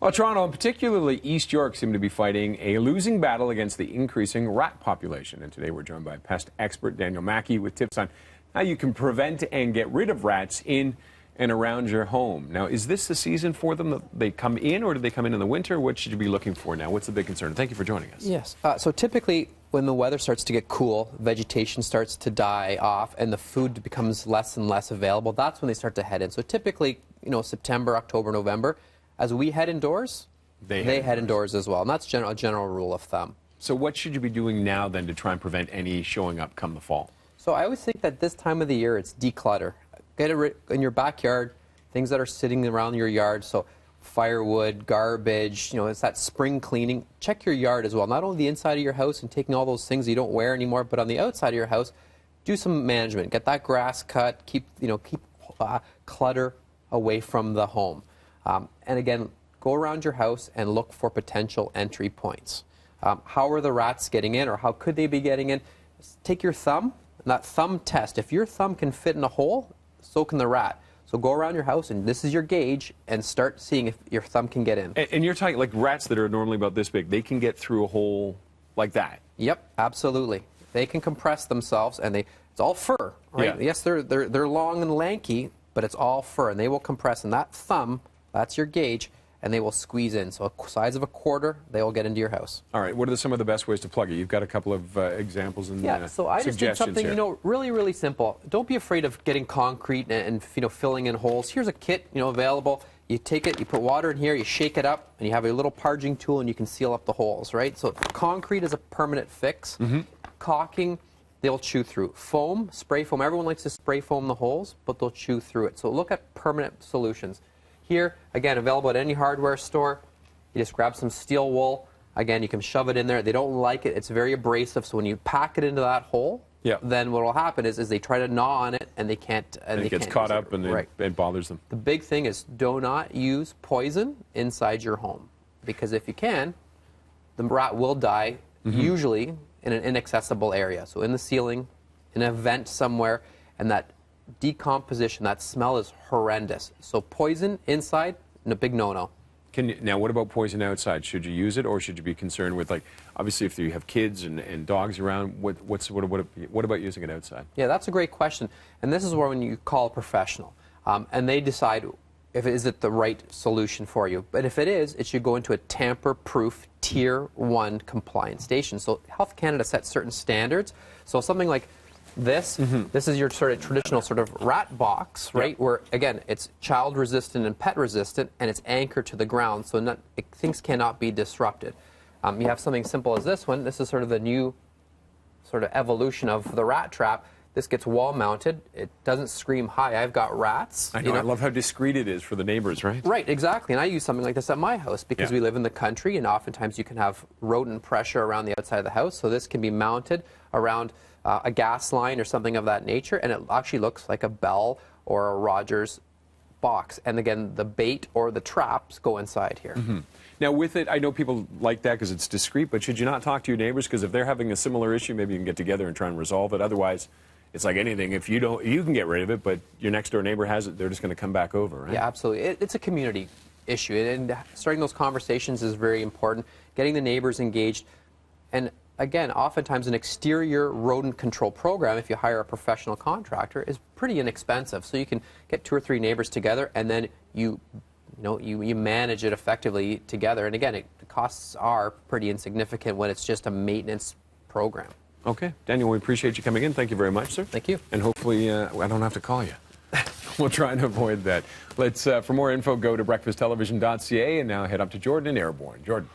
Well, Toronto, and particularly East York, seem to be fighting a losing battle against the increasing rat population. And today we're joined by pest expert Daniel Mackie with tips on how you can prevent and get rid of rats in and around your home. Now, is this the season for them that they come in, or do they come in the winter? What should you be looking for now? What's the big concern? Thank you for joining us. Yes. So typically, when the weather starts to get cool, vegetation starts to die off, and the food becomes less and less available, that's when they start to head in. So typically, September, October, November, as we head indoors, they head indoors as well. And that's a general rule of thumb. So what should you be doing now, then, to try and prevent any showing up come the fall? So I always think that this time of the year, it's declutter. Get it in your backyard, things that are sitting around your yard. So firewood, garbage, it's that spring cleaning. Check your yard as well. Not only the inside of your house and taking all those things you don't wear anymore, but on the outside of your house, do some management. Get that grass cut. Keep clutter away from the home. And again, go around your house and look for potential entry points. How are the rats getting in, or how could they be getting in? Take your thumb, and that thumb test. If your thumb can fit in a hole, so can the rat. So go around your house, and this is your gauge, and start seeing if your thumb can get in. And you're talking like rats that are normally about this big. They can get through a hole like that? Yep, absolutely. They can compress themselves, and it's all fur, right? Yeah. Yes, they're long and lanky, but it's all fur, and they will compress. And that thumb, that's your gauge, and they will squeeze in. So a size of a quarter, they will get into your house. All right. What are some of the best ways to plug it? You've got a couple of examples and so I just did something, here. Really, really simple. Don't be afraid of getting concrete and filling in holes. Here's a kit, available. You take it, you put water in here, you shake it up, and you have a little parging tool, and you can seal up the holes, right? So concrete is a permanent fix. Caulking, they'll chew through. Foam, spray foam. Everyone likes to spray foam the holes, but they'll chew through it. So look at permanent solutions. Here, again, available at any hardware store. You just grab some steel wool. Again, you can shove it in there. They don't like it. It's very abrasive. So when you pack it into that hole, then what will happen is they try to gnaw on it, and they can't. And it gets caught up, and it bothers them. The big thing is, do not use poison inside your home, because if you can, the rat will die, usually in an inaccessible area. So in the ceiling, in a vent somewhere, and that decomposition, that smell is horrendous. So poison inside, a big no-no. Now, what about poison outside? Should you use it, or should you be concerned with, obviously, if you have kids and dogs around, what about using it outside? Yeah, that's a great question. And this is where when you call a professional, and they decide if is it the right solution for you. But if it is, it should go into a tamper-proof Tier 1 compliance station. So Health Canada sets certain standards. So something like this is your sort of traditional sort of rat box, right? Where, again, it's child resistant and pet resistant, and it's anchored to the ground, so things cannot be disrupted. You have something simple as this one. This is sort of the new sort of evolution of the rat trap. This gets wall mounted. It doesn't scream, "Hi, I've got rats." I know. I love how discreet it is for the neighbors, right? Right, exactly. And I use something like this at my house because we live in the country, and oftentimes you can have rodent pressure around the outside of the house. So this can be mounted around a gas line or something of that nature, and it actually looks like a Bell or a Rogers box. And again, the bait or the traps go inside here. Now, with it, I know people like that because it's discreet, but should you not talk to your neighbors? Because if they're having a similar issue, maybe you can get together and try and resolve it. Otherwise, it's like anything. If you don't, you can get rid of it, but your next door neighbor has it, they're just going to come back over, right? Yeah, absolutely. It's a community issue, and starting those conversations is very important. Getting the neighbors engaged, and again, oftentimes an exterior rodent control program, if you hire a professional contractor, is pretty inexpensive. So you can get 2 or 3 neighbors together, and then you manage it effectively together. And again, the costs are pretty insignificant when it's just a maintenance program. Okay. Daniel, we appreciate you coming in. Thank you very much, sir. Thank you. And hopefully I don't have to call you. We'll try and avoid that. Let's, for more info, go to breakfasttelevision.ca, and now head up to Jordan in Airborne. Jordan.